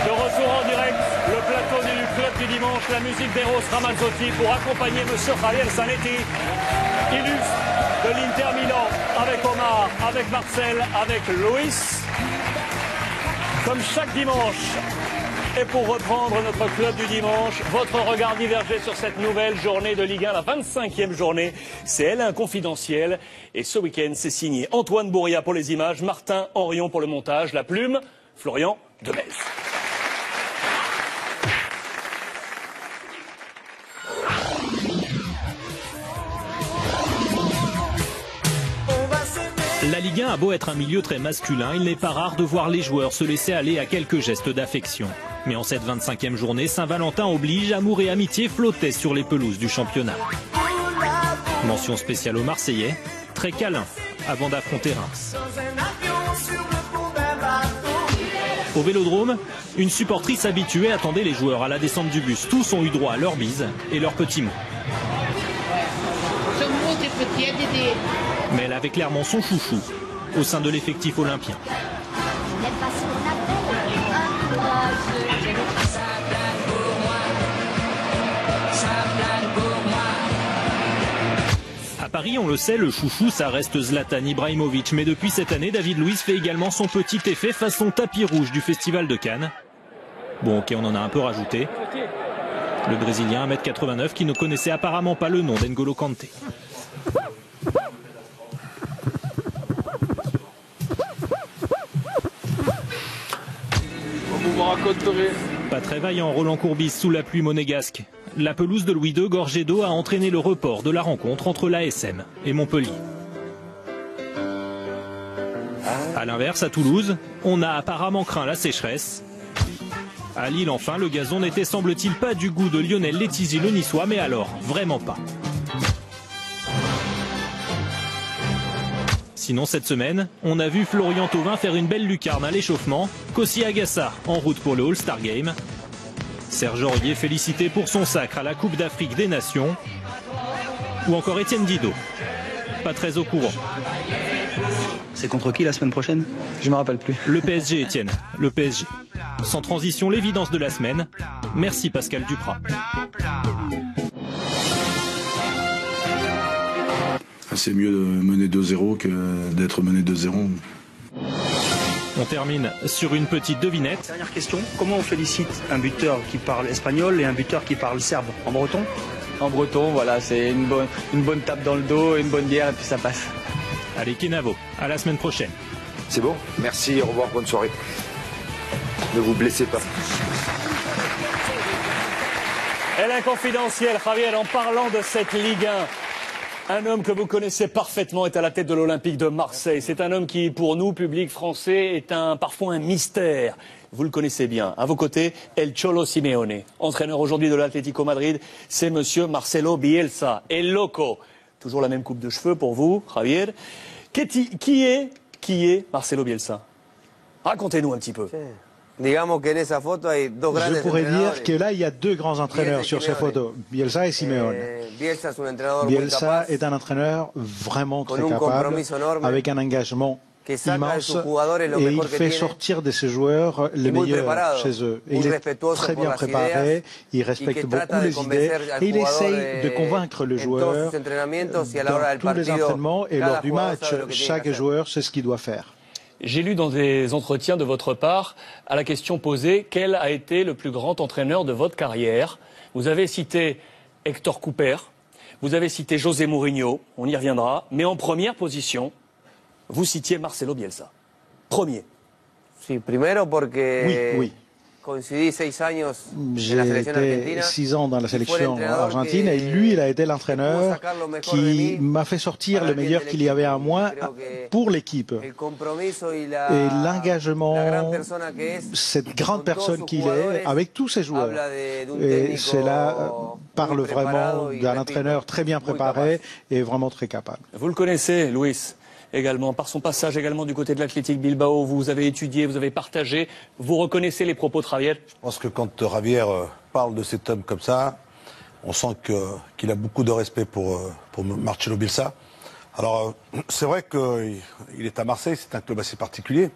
De retour en direct, le plateau du club du dimanche, la musique d'Eros Ramazzotti pour accompagner Monsieur Javier Zanetti, illustre de l'Inter Milan, avec Omar, avec Marcel, avec Luis. Comme chaque dimanche. Et pour reprendre notre club du dimanche, votre regard divergé sur cette nouvelle journée de Ligue 1, la 25e journée, c'est L1 confidentiel. Et ce week-end, c'est signé Antoine Bourria pour les images, Martin Henrion pour le montage, la plume, Florian Demez. La Ligue 1 a beau être un milieu très masculin, il n'est pas rare de voir les joueurs se laisser aller à quelques gestes d'affection. Mais en cette 25e journée, Saint-Valentin oblige, amour et amitié flottaient sur les pelouses du championnat. Mention spéciale aux Marseillais, très câlin avant d'affronter Reims. Au Vélodrome, une supportrice habituée attendait les joueurs à la descente du bus. Tous ont eu droit à leur bise et leurs petits mots. Mais elle avait clairement son chouchou au sein de l'effectif olympien. À Paris, on le sait, le chouchou, ça reste Zlatan Ibrahimovic. Mais depuis cette année, David Luiz fait également son petit effet façon tapis rouge du Festival de Cannes. Bon, ok, on en a un peu rajouté. Le Brésilien, 1m89, qui ne connaissait apparemment pas le nom d'N'Golo Kanté. Pas très vaillant, Roland Courbis sous la pluie monégasque. La pelouse de Louis II, gorgée d'eau, a entraîné le report de la rencontre entre l'ASM et Montpellier. A l'inverse, à Toulouse, on a apparemment craint la sécheresse. À Lille, enfin, le gazon n'était, semble-t-il, pas du goût de Lionel Letizy, le niçois, mais alors, vraiment pas. Sinon, cette semaine, on a vu Florian Thauvin faire une belle lucarne à l'échauffement, Kossi Agassa en route pour le All-Star Game, Serge Aurier félicité pour son sacre à la Coupe d'Afrique des Nations, ou encore Étienne Didot, pas très au courant. C'est contre qui la semaine prochaine? Je me rappelle plus. Le PSG, Étienne, le PSG. Sans transition, l'évidence de la semaine. Merci Pascal Duprat. C'est mieux de mener 2-0 que d'être mené 2-0. On termine sur une petite devinette. Dernière question, comment on félicite un buteur qui parle espagnol et un buteur qui parle serbe? En breton? En breton, voilà, c'est une bonne tape dans le dos, une bonne bière et puis ça passe. Allez Kenavo, à la semaine prochaine. C'est bon, merci, au revoir, bonne soirée. Ne vous blessez pas. L1 confidentiel, Javier, en parlant de cette Ligue 1, un homme que vous connaissez parfaitement est à la tête de l'Olympique de Marseille. C'est un homme qui, pour nous, public français, est parfois un mystère. Vous le connaissez bien. À vos côtés, El Cholo Simeone. Entraîneur aujourd'hui de l'Atlético Madrid, c'est monsieur Marcelo Bielsa. El Loco. Toujours la même coupe de cheveux pour vous, Javier. Qui est Marcelo Bielsa? Racontez-nous un petit peu. Je pourrais dire que là, il y a deux grands entraîneurs sur ces photos, Bielsa et Simeone. Bielsa est un entraîneur vraiment très capable, avec un engagement immense, et il fait sortir de ses joueurs les meilleurs chez eux. Et il est très bien préparé, il respecte beaucoup les idées, et il essaye de convaincre le joueur dans tous les entraînements, et lors du match, chaque joueur sait ce qu'il doit faire. J'ai lu dans des entretiens de votre part, à la question posée, quel a été le plus grand entraîneur de votre carrière? Vous avez cité Hector Cooper, vous avez cité José Mourinho, on y reviendra, mais en première position, vous citiez Marcelo Bielsa. Premier. Oui. J'ai été 6 ans dans la sélection argentine et lui, il a été l'entraîneur qui m'a fait sortir le meilleur qu'il y avait en moi pour l'équipe. Et l'engagement, cette grande personne qu'il est, avec tous ses joueurs. Et cela parle vraiment d'un entraîneur très bien préparé et vraiment très capable. Vous le connaissez, Luis, également, par son passage également du côté de l'Athletic Bilbao, vous avez étudié, vous avez partagé, vous reconnaissez les propos de Javier? Je pense que quand Javier parle de cet homme comme ça, on sent qu'il a beaucoup de respect pour Marcelo Bielsa. Alors, c'est vrai qu'il est à Marseille, c'est un club assez particulier.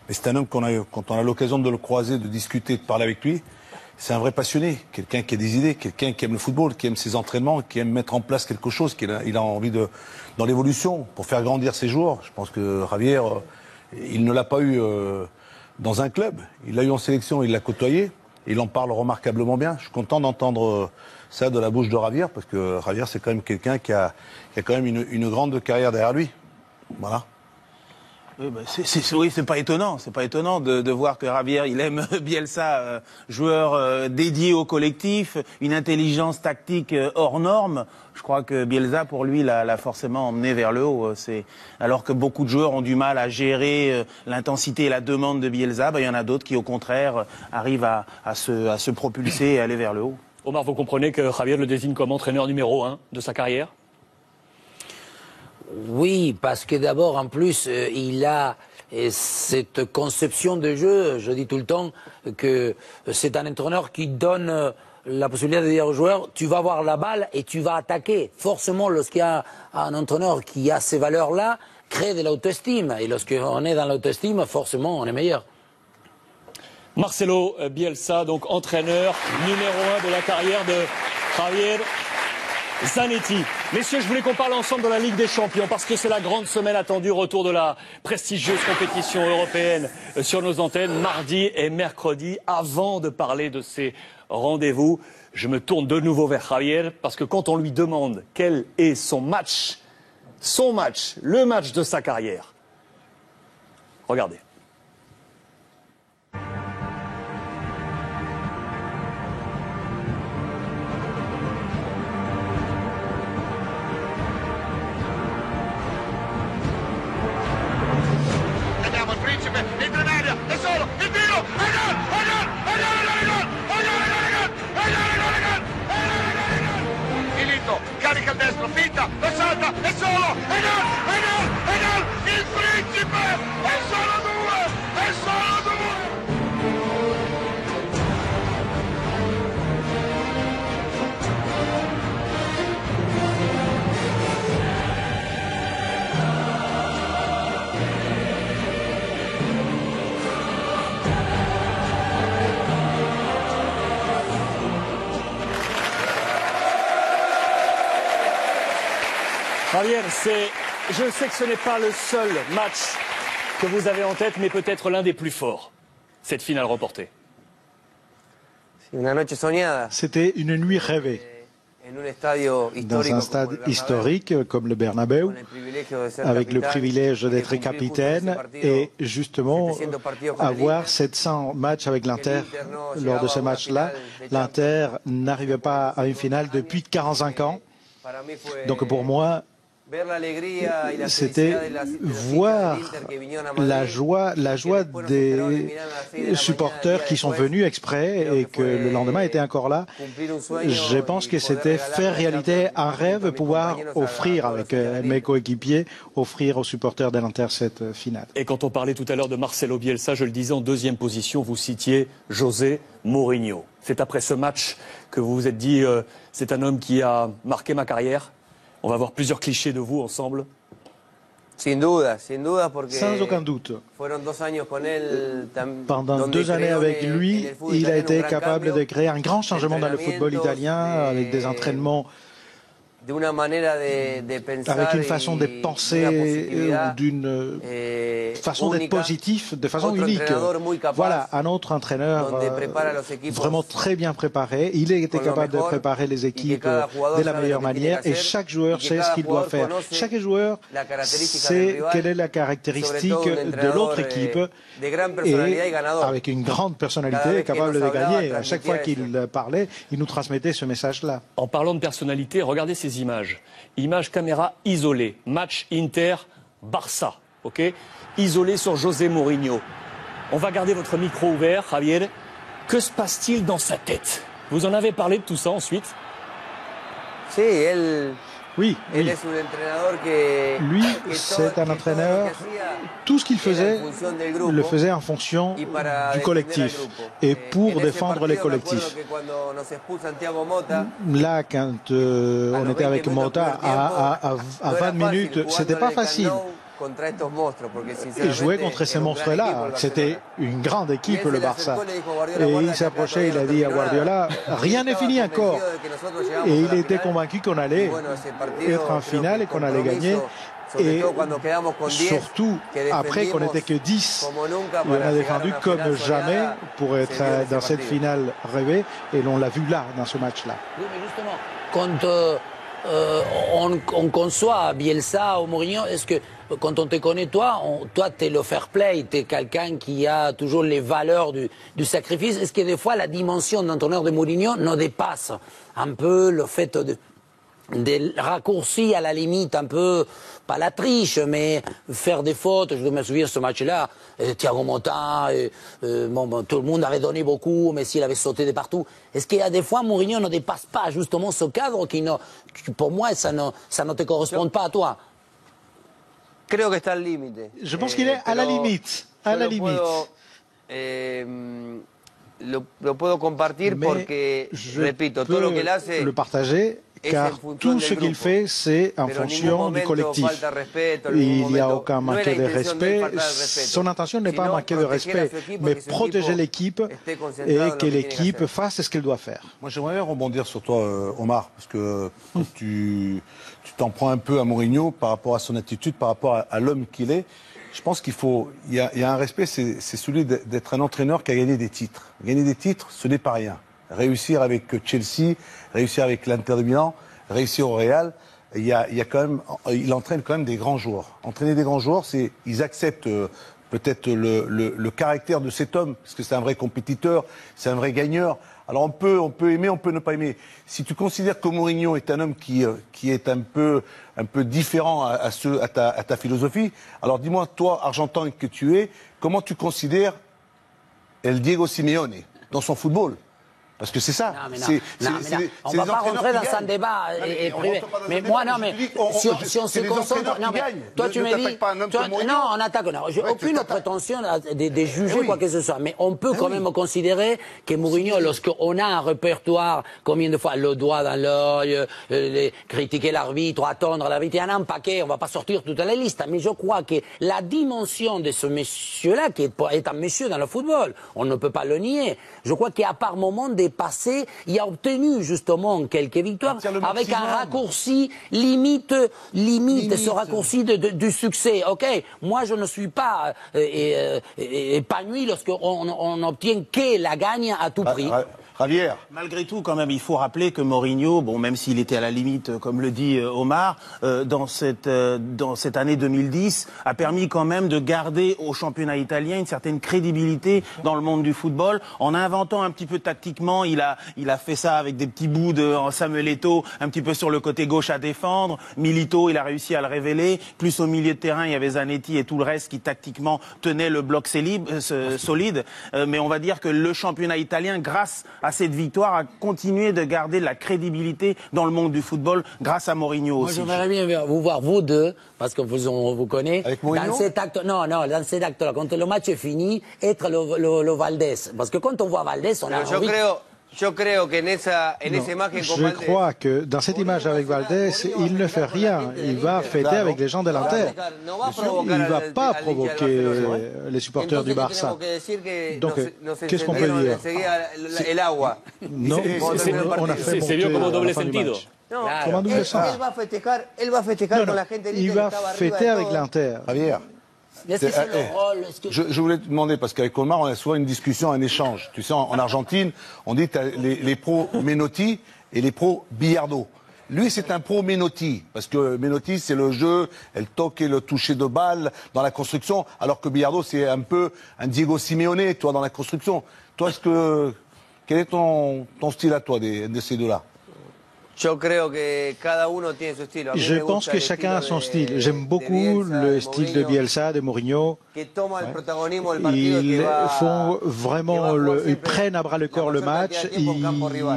Mais c'est un homme quand on a l'occasion de le croiser, de discuter, de parler avec lui, c'est un vrai passionné. Quelqu'un qui a des idées, quelqu'un qui aime le football, qui aime ses entraînements, qui aime mettre en place quelque chose, il a envie dans l'évolution, pour faire grandir ses joueurs. Je pense que Javier, il ne l'a pas eu dans un club. Il l'a eu en sélection, il l'a côtoyé. Il en parle remarquablement bien. Je suis content d'entendre ça de la bouche de Javier, parce que Javier, c'est quand même quelqu'un qui a quand même une grande carrière derrière lui. Voilà. Oui, bah c'est pas étonnant. C'est pas étonnant de voir que Javier, il aime Bielsa, joueur dédié au collectif, une intelligence tactique hors norme. Je crois que Bielsa, pour lui, l'a forcément emmené vers le haut. Alors que beaucoup de joueurs ont du mal à gérer l'intensité et la demande de Bielsa, il y en a d'autres qui, au contraire, arrivent à se propulser et aller vers le haut. Omar, vous comprenez que Javier le désigne comme entraîneur numéro 1 de sa carrière? Oui, parce que d'abord, en plus, il a cette conception de jeu. Je dis tout le temps que c'est un entraîneur qui donne la possibilité de dire aux joueurs, tu vas avoir la balle et tu vas attaquer. Forcément, lorsqu'il y a un entraîneur qui a ces valeurs-là, crée de l'autostime. Et lorsqu'on est dans l'autostime, forcément, on est meilleur. Marcelo Bielsa, donc entraîneur numéro 1 de la carrière de Javier Zanetti. Messieurs, je voulais qu'on parle ensemble de la Ligue des Champions parce que c'est la grande semaine attendue, retour de la prestigieuse compétition européenne sur nos antennes, mardi et mercredi. Avant de parler de ces rendez-vous, je me tourne de nouveau vers Javier parce que quand on lui demande quel est son match, le match de sa carrière, regardez. Carica il destro, finta, lo salta, è solo, è gol, il principe, è solo due, è solo due. Javier, je sais que ce n'est pas le seul match que vous avez en tête, mais peut-être l'un des plus forts, cette finale remportée. C'était une nuit rêvée. Dans un stade historique comme le Bernabéu, avec le privilège d'être capitaine et justement avoir 700 matchs avec l'Inter. Lors de ce match-là, l'Inter n'arrivait pas à une finale depuis 45 ans. Donc pour moi, c'était voir la joie des supporters qui sont venus exprès et que le lendemain étaient encore là. Je pense que c'était faire réalité un rêve, pouvoir offrir avec mes coéquipiers, offrir aux supporters de l'Inter cette finale. Et quand on parlait tout à l'heure de Marcelo Bielsa, je le disais en deuxième position, vous citiez José Mourinho. C'est après ce match que vous vous êtes dit, c'est un homme qui a marqué ma carrière. On va voir plusieurs clichés de vous ensemble. Sans aucun doute. Pendant 2 années avec lui, il a été capable de créer un grand changement dans le football italien avec des entraînements avec une façon de penser, d'une façon d'être positif, de façon unique. Voilà, un autre entraîneur vraiment très bien préparé. Il était capable de préparer les équipes de la meilleure manière et chaque joueur sait ce qu'il doit faire. Chaque joueur sait quelle est la caractéristique de l'autre équipe et avec une grande personnalité capable de gagner. À chaque fois qu'il parlait, il nous transmettait ce message-là. En parlant de personnalité, regardez ces images. Images caméra isolées. Match Inter-Barça. Ok, isolé sur José Mourinho. On va garder votre micro ouvert, Javier. Que se passe-t-il dans sa tête? Vous en avez parlé de tout ça ensuite? Oui, oui. Lui, c'est un entraîneur, tout ce qu'il faisait, le faisait en fonction du collectif et pour défendre les collectifs. Là, quand on était avec Mota à 20 minutes, c'était pas facile. Et jouer contre ces monstres-là, c'était une grande équipe, le Barça. Et il s'approchait, il a dit à Guardiola, rien n'est fini encore. Et il était convaincu qu'on allait être en finale et qu'on allait gagner. Et surtout, après qu'on n'était que 10, il a défendu comme jamais pour être dans cette finale rêvée. Et l'on l'a vu là, dans ce match-là. Oui, mais justement, quand on conçoit Bielsa ou Mourinho, est-ce que quand on te connaît, toi, tu es le fair play, tu es quelqu'un qui a toujours les valeurs du sacrifice. Est-ce que des fois, la dimension d'entraîneur de Mourinho nous dépasse un peu le fait des raccourcis à la limite, un peu, pas la triche, mais faire des fautes. Je me souviens de ce match-là, Thiago Motta, tout le monde avait donné beaucoup, Messi avait sauté de partout. Est-ce qu'il y a des fois, Mourinho ne dépasse pas justement ce cadre qui pour moi, ça ne te correspond pas à toi? Je pense qu'il est à la limite. À la limite. Lo puedo compartir porque, repito, todo lo que él hace le partager, car tout ce qu'il fait, c'est en fonction du collectif. Il n'y a aucun manque de respect. Son intention n'est pas manquer de respect, mais protéger l'équipe et que l'équipe fasse ce qu'elle doit faire. Moi, j'aimerais rebondir sur toi, Omar, parce que tu t'en prends un peu à Mourinho par rapport à son attitude, par rapport à l'homme qu'il est. Je pense qu'il y a un respect, c'est celui d'être un entraîneur qui a gagné des titres. Gagner des titres, ce n'est pas rien. Réussir avec Chelsea, réussir avec l'Inter de Milan, réussir au Real, il entraîne quand même des grands joueurs. Entraîner des grands joueurs, ils acceptent peut-être le caractère de cet homme, parce que c'est un vrai compétiteur, c'est un vrai gagneur. Alors on peut aimer, on peut ne pas aimer. Si tu considères que Mourinho est un homme qui est un peu différent à ta philosophie, alors dis-moi, toi, Argentin que tu es, comment tu considères El Diego Simeone dans son football? Parce que c'est ça. On ne va pas rentrer dans un débat privé. Mais moi, non, mais si on se concentre. Non, mais toi, tu me dis. Non, on attaque. J'ai aucune prétention de juger quoi que ce soit. Mais on peut quand même considérer que Mourinho, lorsqu'on a un répertoire, combien de fois le doigt dans l'œil, critiquer l'arbitre, attendre l'arbitre, il y en a un paquet, on ne va pas sortir toute la liste. Mais je crois que la dimension de ce monsieur-là, qui est un monsieur dans le football, on ne peut pas le nier. Je crois qu'à part moment passé, il a obtenu justement quelques victoires avec un raccourci limite ce raccourci du succès. Ok, moi je ne suis pas épanoui lorsqu'on obtient que la gagne à tout prix. Javier. Malgré tout, quand même, il faut rappeler que Mourinho, bon, même s'il était à la limite, comme le dit Omar, dans cette année 2010, a permis quand même de garder au championnat italien une certaine crédibilité dans le monde du football, en inventant un petit peu tactiquement. Il a fait ça avec des petits bouts de Samuel Eto'o, un petit peu sur le côté gauche à défendre. Milito, il a réussi à le révéler. Plus au milieu de terrain, il y avait Zanetti et tout le reste qui tactiquement tenait le bloc solide. Mais on va dire que le championnat italien, grâce à cette victoire, a continué de garder la crédibilité dans le monde du football grâce à Mourinho aussi. Moi, j'aimerais bien vous voir, vous deux, parce qu'on vous connaît, dans cet acte, dans cet acte-là, quand le match est fini, être le Valdés. Parce que quand on voit Valdés, on a envie... Je crois que dans cette image avec Valdés, il ne fait rien. Il va fêter avec les gens de l'Inter. Il ne va pas provoquer les supporters du Barça. Donc, qu'est-ce qu'on peut dire? Non, c'est vieux comme un double sentido. Comme un double sens. Il va fêter avec l'Inter. Je voulais te demander, parce qu'avec Omar, on a souvent une discussion, un échange. Tu sais, en Argentine, on dit les pros Menotti et les pros Bilardo. Lui, c'est un pro Menotti, parce que Menotti, c'est le jeu, elle toque et le toucher de balle dans la construction, alors que Bilardo, c'est un peu un Diego Simeone, toi, dans la construction. Toi, quel est ton style à toi, de ces deux-là? Je pense que chacun a son style. J'aime beaucoup le style de Bielsa, de Mourinho. Ils font vraiment, ils prennent à bras le corps le match, ils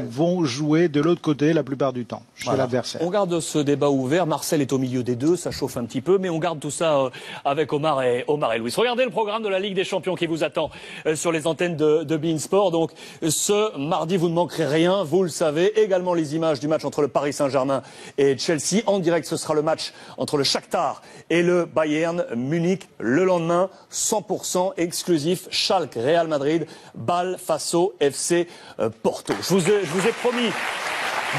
vont jouer de l'autre côté la plupart du temps, chez l'adversaire. On garde ce débat ouvert, Marcel est au milieu des deux, ça chauffe un petit peu, mais on garde tout ça avec Omar et Louis. Regardez le programme de la Ligue des Champions qui vous attend sur les antennes de beIN Sport. Donc ce mardi, vous ne manquerez rien, vous le savez. Également les images du match entre le Paris Saint-Germain et Chelsea. En direct, ce sera le match entre le Shakhtar et le Bayern Munich. Le lendemain, 100% exclusif, Schalke, Real Madrid, Bâle face au FC Porto. Je vous ai promis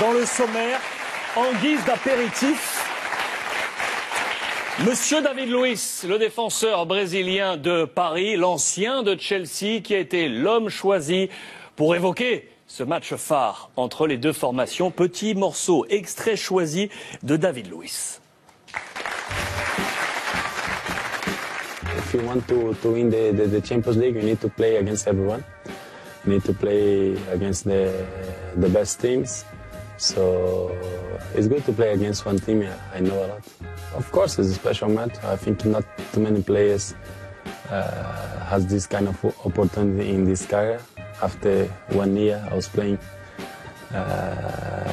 dans le sommaire, en guise d'apéritif, Monsieur David Luiz, le défenseur brésilien de Paris, l'ancien de Chelsea, qui a été l'homme choisi pour évoquer ce match phare entre les deux formations. Petit morceau, extrait choisi de David Luiz. If you want to win the Champions League, you need to play against everyone. You need to play against the best teams. So it's good to play against one team. I know a lot. Of course, it's a special match. I think not too many players has this kind of opportunity in this career. After 1 year, I was playing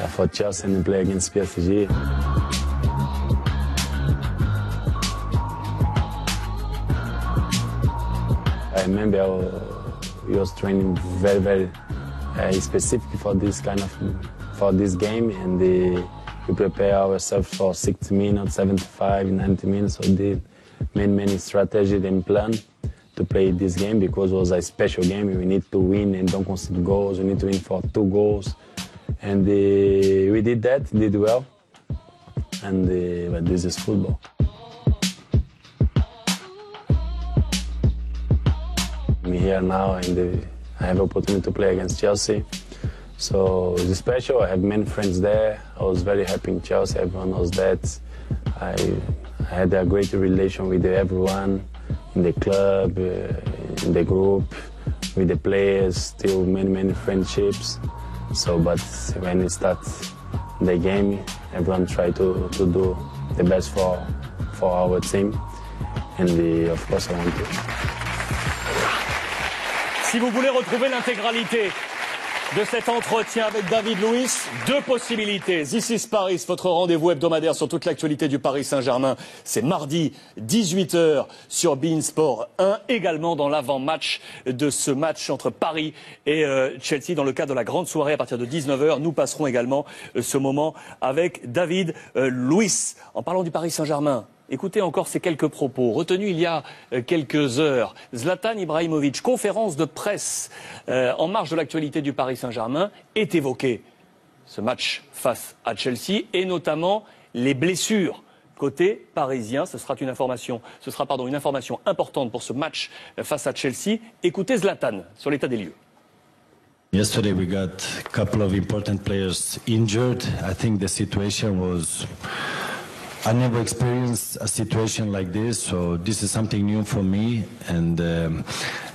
for Chelsea and play against PSG. I remember he was training very specific for this game, and we prepare ourselves for 60 minutes, 75, 90 minutes. So we did many strategies and plan to play this game because it was a special game. We need to win and don't concede goals. We need to win for 2 goals, and we did that, did well. And but this is football. I'm here now, and I have the opportunity to play against Chelsea. So it's special. I have many friends there. I was very happy in Chelsea. Everyone knows that. I had a great relation with everyone in the club, in the group, with the players. Still many friendships. So, but when we start the game, everyone try to do the best for our team, and of course I want to. Si vous voulez retrouver l'intégralité de cet entretien avec David Luiz, 2 possibilités. This is Paris, votre rendez-vous hebdomadaire sur toute l'actualité du Paris Saint-Germain. C'est mardi, 18h sur beIN Sport 1, également dans l'avant-match de ce match entre Paris et Chelsea. Dans le cadre de la grande soirée à partir de 19h, nous passerons également ce moment avec David Luiz. En parlant du Paris Saint-Germain, écoutez encore ces quelques propos retenus il y a quelques heures. Zlatan Ibrahimovic, conférence de presse en marge de l'actualité du Paris Saint-Germain, est évoqué ce match face à Chelsea et notamment les blessures côté parisien. Ce sera une information importante pour ce match face à Chelsea. Écoutez Zlatan sur l'état des lieux. Yesterday we got a couple of important players injured. I think the situation was I never experienced a situation like this, so this is something new for me. And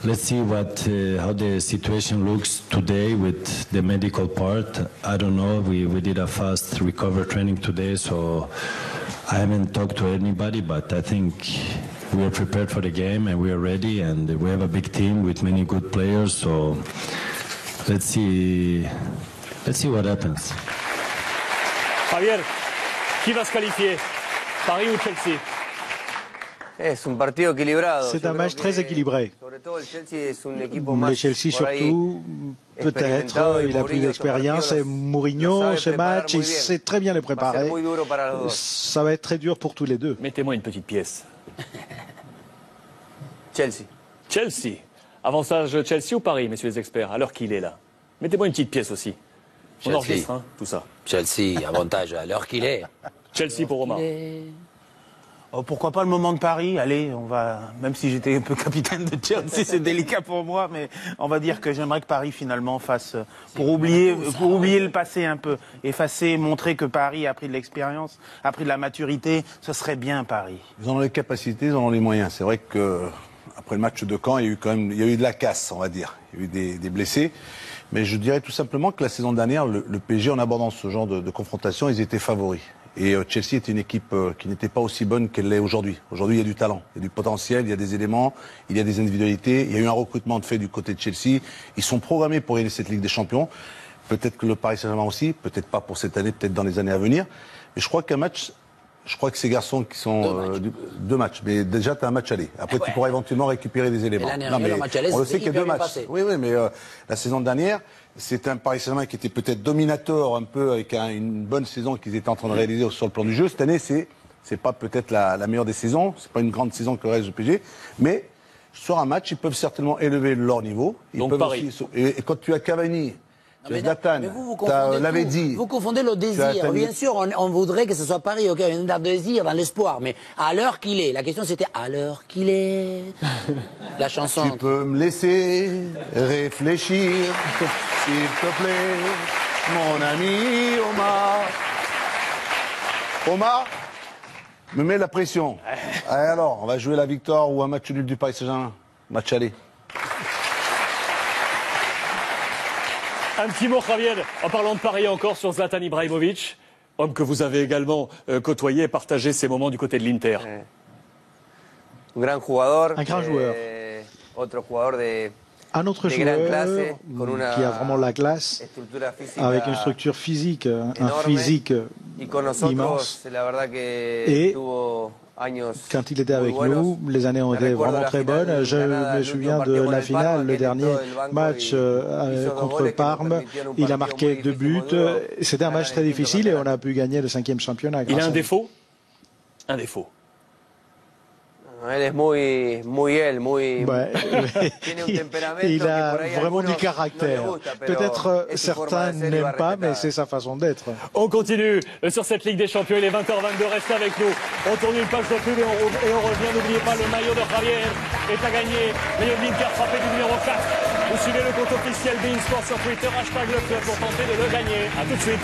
let's see how the situation looks today with the medical part. I don't know. We did a fast recovery training today, so I haven't talked to anybody. But I think we are prepared for the game and we are ready. And we have a big team with many good players. So let's see what happens. Javier, qui va se qualifier? Paris ou Chelsea? C'est un match très équilibré. Le Chelsea surtout, peut-être, il a plus d'expérience. Et Mourinho, ce match, il sait très bien le préparer. Ça va être très dur pour tous les deux. Mettez-moi une petite pièce. Chelsea. Chelsea. Avantage Chelsea ou Paris, messieurs les experts, à l'heure qu'il est là? Mettez-moi une petite pièce aussi. On enregistre, hein, tout ça. Chelsea, avantage à l'heure qu'il est. Chelsea pour Omar. Oh, pourquoi pas le moment de Paris? Allez, on va, même si j'étais un peu capitaine de Chelsea, c'est délicat pour moi, mais on va dire que j'aimerais que Paris finalement fasse, pour oublier le passé un peu, effacer, montrer que Paris a pris de l'expérience, a pris de la maturité, ce serait bien Paris. Ils en ont les capacités, ils en ont les moyens. C'est vrai que après le match de Caen, il y a eu de la casse, on va dire. Il y a eu des blessés. Mais je dirais tout simplement que la saison dernière, le PSG, en abordant ce genre de confrontation, ils étaient favoris. Et Chelsea est une équipe qui n'était pas aussi bonne qu'elle l'est aujourd'hui. Aujourd'hui, il y a du talent, il y a du potentiel, il y a des éléments, il y a des individualités. Il y a eu un recrutement de fait du côté de Chelsea. Ils sont programmés pour gagner cette Ligue des Champions. Peut-être que le Paris Saint-Germain aussi, peut-être pas pour cette année, peut-être dans les années à venir. Mais je crois qu'un match, je crois que ces garçons qui sont deux matchs. Mais déjà, tu as un match aller. Après, tu pourras éventuellement récupérer des éléments. Non, mais on le sait qu'il y a deux matchs. Oui, mais la saison dernière, c'est un Paris Saint-Germain qui était peut-être dominateur un peu avec une bonne saison qu'ils étaient en train de réaliser sur le plan du jeu. Cette année, c'est pas peut-être la meilleure des saisons. C'est pas une grande saison que le reste du PSG. Mais sur un match, ils peuvent certainement élever leur niveau. Donc Paris. Aussi, et quand tu as Cavani, tu as Zlatan, tu as Lavezzi. Vous confondez le désir. Bien sûr, on voudrait que ce soit Paris, ok, on a un désir, dans l'espoir, mais à l'heure qu'il est. La question c'était à l'heure qu'il est. La chanson. Tu peux me laisser réfléchir, s'il te plaît, mon ami Omar. Omar me met la pression. Alors, on va jouer la victoire ou un match nul du Paris Saint-Germain. Match aller. Un petit mot, Javier, en parlant de Paris encore, sur Zlatan Ibrahimovic, homme que vous avez également côtoyé et partagé ces moments du côté de l'Inter. Un grand joueur. Autre joueur qui a vraiment la classe, avec une structure physique, un physique immense. Et quand il était avec nous, les années ont été vraiment très bonnes. Je me souviens de la finale, le dernier match contre Parme. Il a marqué 2 buts. C'était un match très difficile et on a pu gagner le 5e championnat. Il a un défaut? Un défaut. Él es muy él, muy. Tiene un temperamento. Il a vraiment du caractère. Peut-être certains n'aiment pas, mais c'est sa façon d'être. On continue sur cette Ligue des Champions. Il est 20h22. Restez avec nous. On tourne une page de pub et on revient. N'oubliez pas, le maillot de Javier est à gagner. Maillot de l'Inter frappé du numéro 4. Vous suivez le compte officiel beIN Sport sur Twitter. #le club pour tenter de le gagner. A tout de suite.